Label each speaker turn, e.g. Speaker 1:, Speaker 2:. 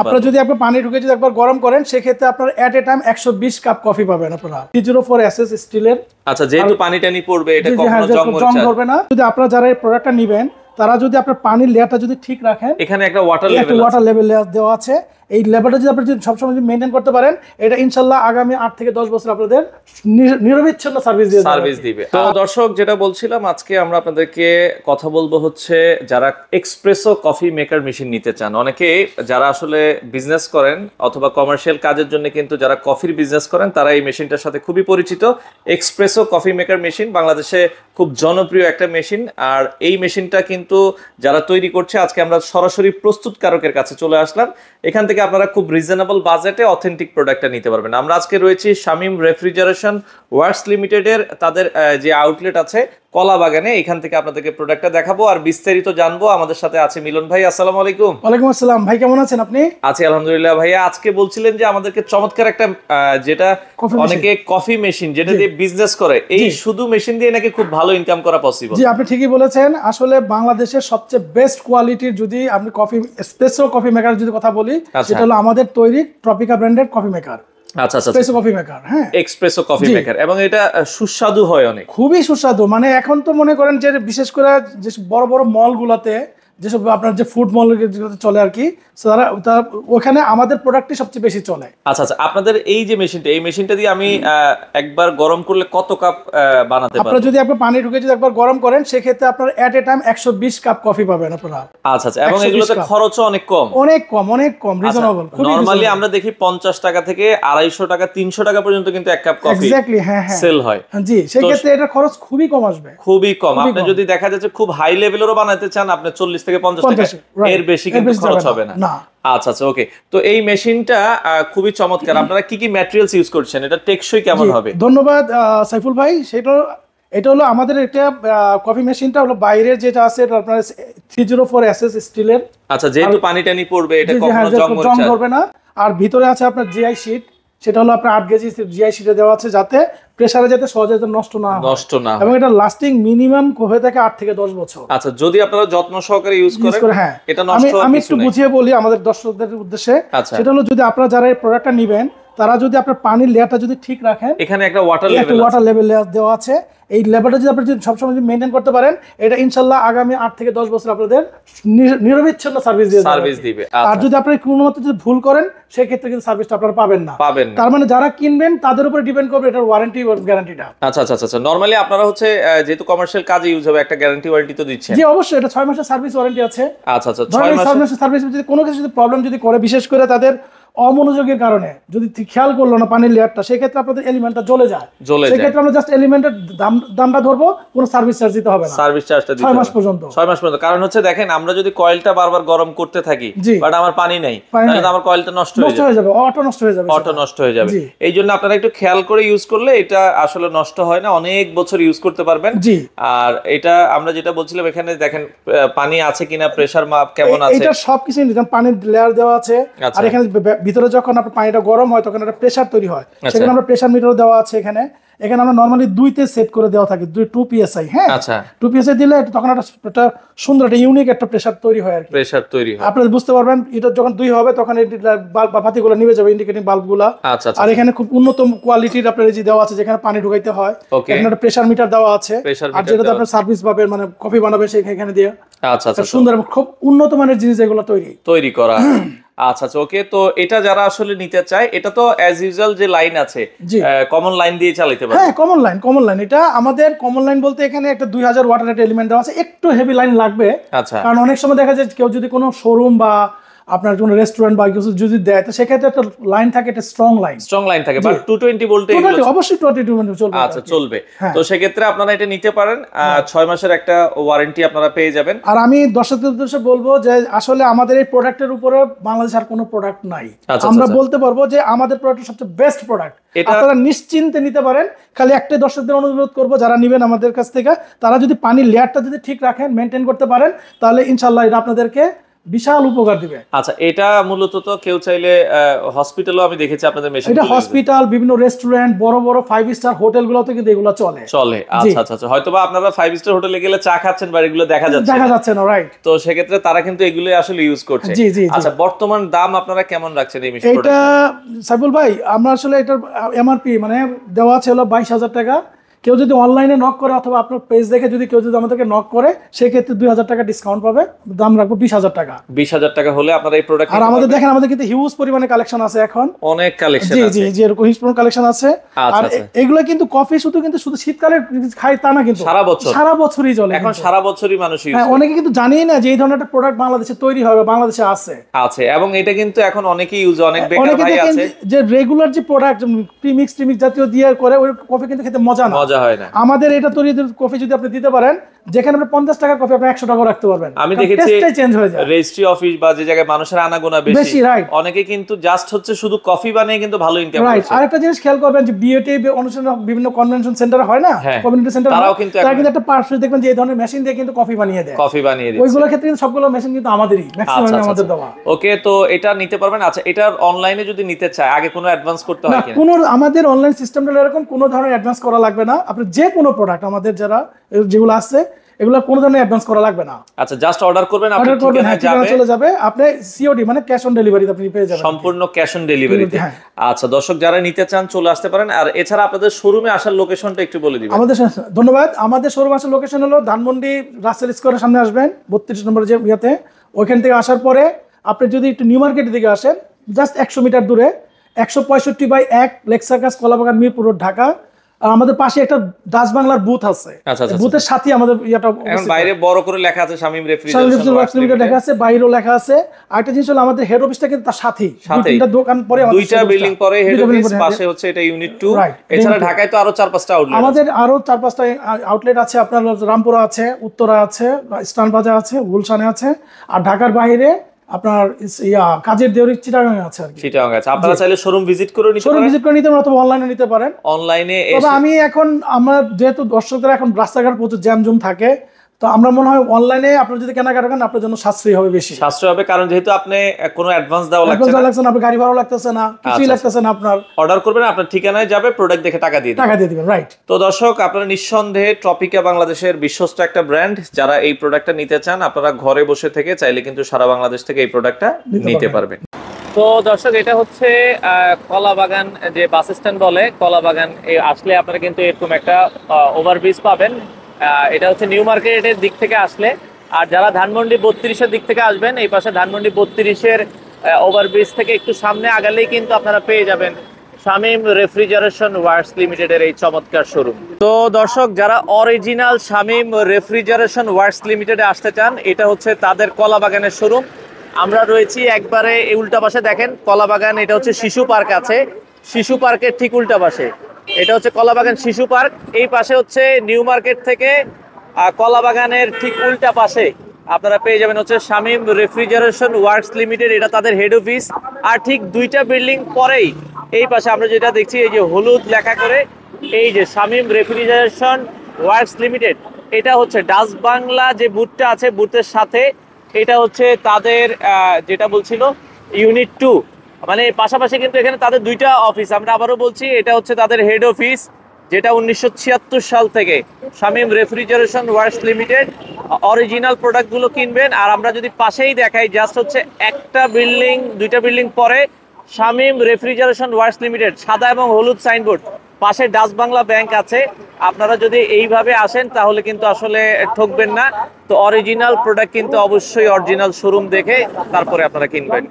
Speaker 1: আপনারা যদি আপনি পানি ঢুকে যদি একবার গরম করেন সেক্ষেত্রে আপনার এট এ টাইম 120 কাপ কফি পাবেন আপনারা। 304 এসএস স্টিলের।
Speaker 2: আচ্ছা, যেহেতু পানি টানি পড়বে এটা কখনো
Speaker 1: জং ধরবে না। যদি আপনারা যারা এই প্রোডাক্টটা নেবেন তারা যদি আপনার পানির লেয়ারটা যদি ঠিক রাখেন,
Speaker 2: এখানে একটা ওয়াটার
Speaker 1: লেভেল দেওয়া আছে, এই লেভেলটা যদি আপনি সবসময় মেনটেন করতে পারেন, এটা ইনশাল্লাহ আগামী 8 থেকে 10 বছর আপনাদের নিরবিচ্ছিন্ন সার্ভিস দিবে।
Speaker 2: তো দর্শক, যেটা বলছিলাম, আজকে আমরা আপনাদেরকে কথা বলবো হচ্ছে যারা এক্সপ্রেসো কফি মেকার মেশিন নিতে চান। অনেকে যারা আসলে বিজনেস করেন অথবা কমার্শিয়াল কাজের জন্য কিন্তু যারা কফির বিজনেস করেন তারা এই মেশিনটার সাথে খুবই পরিচিত। এক্সপ্রেসো কফি মেকার মেশিন বাংলাদেশে খুব জনপ্রিয় একটা মেশিন। আর এই মেশিনটা কিন্তু যারা তৈরি করছে, আজকে আমরা সরাসরি প্রস্তুতকারকের কাছে চলে আসলাম। এখান থেকে আপনারা খুব রিজনেবল বাজেটে অথেন্টিক প্রোডাক্টটা নিতে পারবেন। আমরা আজকে রয়েছি শামীম রেফ্রিজারেশন ওয়ার্কস লিমিটেডের তাদের যে আউটলেট আছে কলাবাগানে। এখান থেকে আপনাদেরকে প্রোডাক্টটা দেখাবো আর বিস্তারিত জানবো। আমাদের সাথে আছে মিলন ভাই। আসসালামু আলাইকুম।
Speaker 1: ওয়ালাইকুম আসসালাম ভাই, কেমন আছেন আপনি?
Speaker 2: আছি আলহামদুলিল্লাহ। ভাইয়া আজকে বলছিলেন যে আমাদেরকে চমৎকার একটা যেটা অনেকে কফি মেশিন যেটা দিয়ে বিজনেস করে, এই শুধু মেশিন দিয়ে নাকি খুব ভালো ইনকাম করা পসিবল।
Speaker 1: জি, আপনি ঠিকই বলেছেন। আসলে বাংলাদেশের সবচেয়ে বেস্ট কোয়ালিটির যদি আপনি কফি এসপ্রেসো কফি মেকার যদি কথা বলি, সেটা হলো আমাদের তৈরি ট্রপিকা ব্র্যান্ডের কফি মেকার।
Speaker 2: আচ্ছা আচ্ছা,
Speaker 1: এক্সপ্রেসো কফি মেকার। হ্যাঁ,
Speaker 2: এক্সপ্রেসো কফি মেকার। এবং এটা সুস্বাদু হয় অনেক,
Speaker 1: খুবই সুস্বাদু। মানে এখন তো মনে করেন যে বিশেষ করে যে বড় বড় মলগুলোতে যেসব আপনার যে ফুড মল চলে আর কি, ওখানে আমাদের প্রোডাক্টই সবচেয়ে বেশি চলে।
Speaker 2: আচ্ছা আচ্ছা, আপনাদের এই যে মেশিনটা, এই মেশিনটা দিয়ে আমি একবার গরম করলে কত কাপ বানাতে পারবো?
Speaker 1: আপনারা যদি আপনি পানি ঢুকে যদি একবার গরম করেন সেক্ষেত্রে আপনার এট এ টাইম 120 কাপ কফি পাবেন আপনারা।
Speaker 2: আচ্ছা আচ্ছা, এবং এগুলোতে খরচও অনেক কম,
Speaker 1: অনেক কম রিজনেবল।
Speaker 2: নরমালি আমরা দেখি 50 টাকা থেকে 250 টাকা 300 টাকা পর্যন্ত কিন্তু এক কাপ কফি
Speaker 1: এক্স্যাক্টলি হ্যাঁ
Speaker 2: সেল হয়।
Speaker 1: জি, সেই ক্ষেত্রে এটা খরচ খুবই কম আসবে,
Speaker 2: খুবই কম। আপনি যদি দেখা যাচ্ছে খুব হাই লেভেলেরও বানাতে চান, আপনি 40 থেকে 50 টাকা এর বেশি কিন্তু খরচ হবে না। আচ্ছা আচ্ছা, ওকে। তো এই মেশিনটা খুবই চমৎকার। আপনারা কি কি ম্যাটেরিয়ালস ইউজ করছেন? এটা টেকসই কেমন হবে?
Speaker 1: ধন্যবাদ সাইফুল ভাই। এটা হলো আমাদের একটা কফি মেশিনটা হলো বাইরের যেটা আছে এটা আপনার 304 এসএস স্টিলের।
Speaker 2: আচ্ছা, যেহেতু পানি টানি পড়বে এটা কখনো
Speaker 1: জং ধরবে না। আর ভিতরে আছে আপনার জিআই শীট, সেটা হলো আপনার 8 কেজি জিআই শীটে দেওয়া আছে যাতে প্রেসারে যাতে সহজে নষ্ট না হয় এবং এটা লাস্টিং মিনিমাম হয়ে থাকে 8 থেকে 10 বছর।
Speaker 2: আচ্ছা, যদি আপনারা যত্ন সহকারে ইউজ করেন এটা নষ্ট হবে।
Speaker 1: আমি একটু বুঝিয়ে বলি আমাদের দর্শকদের উদ্দেশ্যে। সেটা হলো যদি আপনারা যারা এই প্রোডাক্টটা নেবেন তারা যদি আপনার পানির লেয়ারটা যদি ঠিক রাখেন,
Speaker 2: এখানে একটা ওয়াটার
Speaker 1: লেভেল দেওয়া আছে, এই লেভেলটা যদি আপনি সবসময় মেনটেন করতে পারেন, এটা ইনশাল্লাহ আগামী 8 থেকে 10 বছর আপনাদের নিরবিচ্ছিন্ন সার্ভিস দিবে। আর যদি আপনি কোনো মতে যদি ভুল করেন সেক্ষেত্রে কিন্তু সার্ভিসটা আপনারা পাবেন না। তার মানে যারা কিনবেন তাদের উপরে ডিপেন্ড করবে এটার ওয়ারেন্টি গ্যারান্টিটা।
Speaker 2: আচ্ছা আচ্ছা আচ্ছা, নরমালি আপনারা হচ্ছে যেহেতু কমার্শিয়াল কাজে ইউজ হবে একটা গ্যারান্টি ওয়ারেন্টি তো দিচ্ছেন?
Speaker 1: জি অবশ্যই, এটা 6 মাসের সার্ভিস ওয়ারেন্টি আছে।
Speaker 2: আচ্ছা আচ্ছা,
Speaker 1: 6 মাসের সার্ভিস যদি কোনো কিছু যদি প্রবলেম যদি করে, বিশেষ করে তাদের অমনোযোগের কারণে যদি খেয়াল করলো না পানির লেয়ারটা, সেক্ষেত্রে আপনাদের এলিমেন্টটা জ্বলে যায়। সেক্ষেত্রে আমরা জাস্ট এলিমেন্টের দামটা ধরবো, কোনো সার্ভিস চার্জ দিতে হবে না।
Speaker 2: সার্ভিস চার্জটা
Speaker 1: 6 মাস পর্যন্ত।
Speaker 2: 6 মাস পর্যন্ত। কারণ হচ্ছে দেখেন, আমরা যদি কয়েলটা বারবার গরম করতে থাকি বাট আমার পানি নেই, তাহলে আমার কয়েলটা নষ্ট হয়ে যাবে, অটো নষ্ট হয়ে যাবে। এই জন্য আপনারা একটু খেয়াল করে ইউজ করলে এটা আসলে নষ্ট হয় না, অনেক বছর ইউজ করতে পারবেন। আর এটা আমরা যেটা বলছিলাম, এখানে দেখেন পানি আছে কিনা, প্রেসার মাপ কেমন আছে,
Speaker 1: এটা সবকিছু পানির লেয়ার দেওয়া আছে। আর এখানে ভিতরে যখন আপনার পানিটা গরম হয় তখন একটা প্রেসার তৈরি হয়, সেখানে আমরা প্রেসার মিটার দেওয়া আছে। এখানে আমরা নরমালি 2 তে সেট করে দেওয়া থাকে, 2 PSI। হ্যাঁ, আচ্ছা, 2 PSI দিলে তখন একটা সুন্দর একটা ইউনিক একটা প্রেসার তৈরি হয় আর কি।
Speaker 2: প্রেসার তৈরি হয়,
Speaker 1: আপনারা বুঝতে পারবেন। এটা যখন 2 হবে তখন এই বাতিগুলো নিভে যাবে, ইন্ডিকেটিং বাল্বগুলো। আর এখানে খুব উন্নত কোয়ালিটির আপনার এই যে দেওয়া আছে, যেখানে পানি ঢুকাইতে হয়। এখানে একটা প্রেসার মিটার দেওয়া আছে, আর যেটাতে আপনার সার্ভিস পাবেন, মানে কফি বানাবেন সেখানে দিয়ে। আচ্ছা আচ্ছা, সুন্দর খুব উন্নত মানের জিনিস এগুলো তৈরি করা।
Speaker 2: আচ্ছা আচ্ছা, ওকে। তো এটা যারা আসলে নিতে চায়, এটা তো অ্যাজ ইউজুয়াল যে লাইন আছে কমন লাইন দিয়ে চালাতে পারবে।
Speaker 1: হ্যাঁ, কমন লাইন। এটা আমাদের কমন লাইন বলতে এখানে একটা 2000 ওয়াটের একটা এলিমেন্ট দেওয়া আছে। একটু হেভি লাইন লাগবে, কারণ অনেক সময় দেখা যায় কেউ যদি কোনো শোরুম বা আপনার কোনো রেস্টুরেন্ট বা কিছু যদি দেয়, তো সেক্ষেত্রে একটা লাইন থাকে, একটা স্ট্রং লাইন থাকে। বাট 220 ভোল্টে অবশ্যই 220 চলবে।
Speaker 2: আচ্ছা, চলবে। তো সেক্ষেত্রে আপনারা এটা নিতে পারেন। 6 মাসের একটা ওয়ারেন্টি আপনারা পেয়ে যাবেন।
Speaker 1: আর আমি দর্শকদের উদ্দেশ্যে বলবো যে আসলে আমাদের এই প্রোডাক্টের উপরে বাংলাদেশে আর কোনো প্রোডাক্ট নাই। আমরা বলতে পারবো যে আমাদের প্রোডাক্ট সবচেয়ে বেস্ট প্রোডাক্ট, আপনারা নিশ্চিন্তে নিতে পারেন। খালি একটাই দর্শকদের অনুরোধ করবো, যারা নেবেন আমাদের কাছ থেকে, তারা যদি পানির লেয়ারটা যদি ঠিক রাখেন, মেনটেন করতে পারেন, তাহলে ইনশাআল্লাহ এটা আপনাদেরকে বিশাল উপকার দিবে।
Speaker 2: আচ্ছা, এটা মূলত তো কেউ চাইলে হসপিটালও আমি দেখেছি আপনাদের মেশিন,
Speaker 1: এটা হসপিটাল, বিভিন্ন রেস্টুরেন্ট, বড় বড় 5 স্টার হোটেলগুলোতে কিন্তু এগুলো চলে।
Speaker 2: আচ্ছা আচ্ছা আচ্ছা, হয়তোবা আপনারা 5 স্টার হোটেলে গেলে চা খাচ্ছেন বা এগুলো দেখা যাচ্ছে
Speaker 1: না, রাইট।
Speaker 2: তো সেক্ষেত্রে তারা কিন্তু এগুলো আসলে ইউজ করছে। আচ্ছা, বর্তমান দাম আপনারা কেমন রাখছেন এই মেশিন?
Speaker 1: এটা সাইফুল ভাই, আমরা আসলে এটার এমআরপি মানে দেওয়া আছে হলো 22,000 টাকা। কেউ যদি অনলাইনে নক করে অথবা আপনার পেজ দেখে যদি কেউ যদি আমাদেরকে নক করে, সেক্ষেত্রে 2,000 টাকা ডিসকাউন্ট পাবে, দাম রাখবো 20,000 টাকা।
Speaker 2: 20,000 টাকা হলে আপনারা এই প্রোডাক্ট।
Speaker 1: আর আমাদের দেখেন, আমাদের কিন্তু হিউজ পরিমাণে কালেকশন আছে এখন,
Speaker 2: অনেক কালেকশন আছে।
Speaker 1: জি জি, এরকম হিউজ পরিমাণে কালেকশন আছে। আর এগুলো কিন্তু কফি শুধু শীতকালে খাই তা না, কিন্তু সারা বছরই চলে।
Speaker 2: এখন সারা বছরই মানুষ ইউজ করে।
Speaker 1: অনেকে কিন্তু জানেই না যে এই ধরনের একটা প্রোডাক্ট বাংলাদেশে তৈরি হবে, বাংলাদেশে আছে
Speaker 2: এবং এটা কিন্তু এখন অনেকেই ইউজ, অনেক বেকার ভাই আছে
Speaker 1: যে রেগুলার যে প্রোডাক্ট প্রিমিক্স জাতীয় দিয়ে করে, ওই কফি কিন্তু খেতে মজা হয় না। আমাদের এটা তৈরি কফি যদি আপনি দিতে পারেন, যেখানে আপনি 50 টাকার কফি আপনি 100 টাকা রাখতে পারবেন।
Speaker 2: আমি দেখেছি
Speaker 1: চেঞ্জ হয়ে যায়।
Speaker 2: রেজিস্ট্রি অফিস বা যে জায়গায় মানুষের আনাগোনা বেশি, অনেকে কিন্তু জাস্ট হচ্ছে শুধু কফি বানিয়ে কিন্তু ভালো ইনকাম করছে।
Speaker 1: আরেকটা জিনিস খেয়াল করবেন যে বিএটি অনুষ্ঠান, বিভিন্ন কনভেনশন সেন্টার হয় না, কমিউনিটি সেন্টার, তারা কিন্তু একটা পারফেক্ট দেখবেন যে এই ধরনের মেশিন দিয়ে কিন্তু কফি বানিয়ে দেয়। ওইগুলোর ক্ষেত্রে কিন্তু সবগুলো মেশিন কিন্তু আমাদেরই, ম্যাক্সিমাম আমাদের দেওয়া।
Speaker 2: ওকে, তো এটা নিতে পারবেন। আচ্ছা, এটার অনলাইনে যদি নিতে চায় আগে কোনো অ্যাডভান্স করতে হয় কিনা?
Speaker 1: কোনো, আমাদের অনলাইন সিস্টেমটা এরকম কোনো ধরনের অ্যাডভান্স করা লাগবে না। আপনি যে কোনো প্রোডাক্ট আমাদের যেগুলো আছে, এগুলো কোনো ধরনের অ্যাডভান্স করা লাগবে না।
Speaker 2: আচ্ছা, জাস্ট অর্ডার করবেন, আপনি ঠিকানায়
Speaker 1: চলে যাবে, আপনি সিওডি মানে ক্যাশ অন ডেলিভারি আপনি পেয়ে যাবেন,
Speaker 2: সম্পূর্ণ ক্যাশ অন ডেলিভারিতে। আচ্ছা, দর্শক যারা নিতে চান চলে আসতে পারেন। আর এছাড়া আপনাদের শোরুমে আসার লোকেশনটা একটু বলে দিবেন।
Speaker 1: ধন্যবাদ। আমাদের শোরুম আসার লোকেশন হলো ধানমন্ডি রাসেল স্কয়ারের সামনে আসবেন, 32 নম্বর যে ইয়াতে। ওইখান থেকে আসার পরে আপনি যদি একটু নিউ মার্কেটের দিকে আসেন, জাস্ট 100 মিটার দূরে 165/1 লেক সার্কাস, কলাবাগান, মিরপুর রোড, ঢাকা। আর আমাদের পাশে একটা ডাচ বাংলার বুথ আছে, বুথের সাথে আমাদের ইয়াটা,
Speaker 2: এখন বাইরে বড় করে লেখা আছে শামীম রেফ্রিজারেশন
Speaker 1: লেখা আছে, বাইরেও লেখা আছে। আরেকটা জিনিস হলো আমাদের হেড অফিসটা কিন্তু তার সাথেই, দুইটা দোকান পরে,
Speaker 2: দুইটা বিল্ডিং পরে হেড অফিস, পাশে হচ্ছে এটা ইউনিট 2। এছাড়া ঢাকায় তো আরো 4-5টা আউটলেট, আমাদের আরো 4-5টা আউটলেট আছে। আপনার রামপুরা আছে, উত্তরা আছে, ইস্টার্ন বাজার আছে, গুলশানে আছে। আর ঢাকার বাইরে আপনার কাজের দেওরি চিটাগাং আছে আর কি। চিটাগাং আছে। আপনারা চাইলে শোরুম ভিজিট করে নিতে পারেন, অথবা অনলাইনে নিতে পারেন। অনলাইনে তবে আমি এখন, আমরা যেহেতু দর্শকদের এখন রাস্তাঘাট প্রচুর জ্যাম জুম থাকে, তো আমরা মনে হয় অনলাইনে আপনারা যদি কেনাকাটা করেন আপনার জন্য সাশ্রয়ী হবে, বেশি সাশ্রয় হবে। কারণ যেহেতু আপনি কোনো অ্যাডভান্স দেওয়া লাগছে না, আপনার গাড়ি ভাড়া লাগতেছে না, কিছুই লাগতেছে না। আপনার অর্ডার করবেন, আপনার ঠিকানায় যাবে, প্রোডাক্ট দেখে টাকা দিয়ে দিবেন, রাইট। তো দর্শক, আপনারা নিঃসন্দেহে ট্রপিকা বাংলাদেশের বিশ্বস্ত একটা ব্র্যান্ড। যারা এই প্রোডাক্টটা নিতে চান, আপনারা ঘরে বসে থেকে চাইলে কিন্তু সারা বাংলাদেশ থেকে এই প্রোডাক্টটা নিতে পারবেন। তো দর্শক, এটা হচ্ছে কলাবাগান যে বাস স্ট্যান্ড বলে, কলাবাগান আসলে আপনারা কিন্তু এরকম একটা ওভারব্রিজ পাবেন। এটা হচ্ছে নিউ মার্কেটের দিক থেকে আসলে। আর যারা ধানমন্ডি 32-এর দিক থেকে আসবেন, এই পাশে ধানমন্ডি 32-এর ওভারব্রিজ থেকে একটু সামনে আগালেই কিন্তু আপনারা পেয়ে যাবেন শামীম রেফ্রিজারেশন ওয়ার্কস লিমিটেডের এই চমৎকার শোরুম। তো দর্শক, যারা অরিজিনাল শামীম রেফ্রিজারেশন ওয়ার্কস লিমিটেডে আসতে চান, এটা হচ্ছে তাদের কলাবাগানের শোরুম। আমরা রয়েছি একবারে এই উল্টা পাশে, দেখেন কলাবাগান, এটা হচ্ছে শিশু পার্ক আছে, শিশু পার্কের ঠিক উল্টা পাশে এটা হচ্ছে কলাবাগান শিশু পার্ক। এই পাশে হচ্ছে নিউ মার্কেট থেকে কলাবাগানের ঠিক উল্টা পাশে আপনারা পেয়ে যাবেন হচ্ছে শামীম রেফ্রিজারেশন ওয়ার্কস লিমিটেড, এটা তাদের হেড অফিস। আর ঠিক দুইটা বিল্ডিং পরেই এই পাশে আমরা যেটা দেখছি, এই যে হলুদ লেখা করে, এই যে শামীম রেফ্রিজারেশন ওয়ার্কস লিমিটেড, এটা হচ্ছে ডাচ বাংলা যে বুথটা আছে, বুথের সাথে এটা হচ্ছে তাদের যেটা বলছিল ইউনিট 2, মানে পাশাপাশি কিন্তু এখানে তাদের দুইটা অফিস। আমরা আবারও বলছি, এটা হচ্ছে তাদের হেড অফিস, যেটা 1976 সাল থেকে Shamim refrigeration works limited. Original প্রোডাক্টগুলো কিনবেন। আর আমরা যদি পাশেই দেখাই, জাস্ট হচ্ছে দুইটা বিল্ডিং পরে শামীম রেফ্রিজারেশন ওয়ার্কস লিমিটেড, সাদা এবং হলুদ সাইনবোর্ড, পাশে ডাচ বাংলা ব্যাংক আছে। আপনারা যদি এইভাবে আসেন তাহলে কিন্তু আসলে ঠকবেন না। তো অরিজিনাল প্রোডাক্ট কিন্তু অবশ্যই অরিজিনাল শোরুম দেখে তারপরে আপনারা কিনবেন।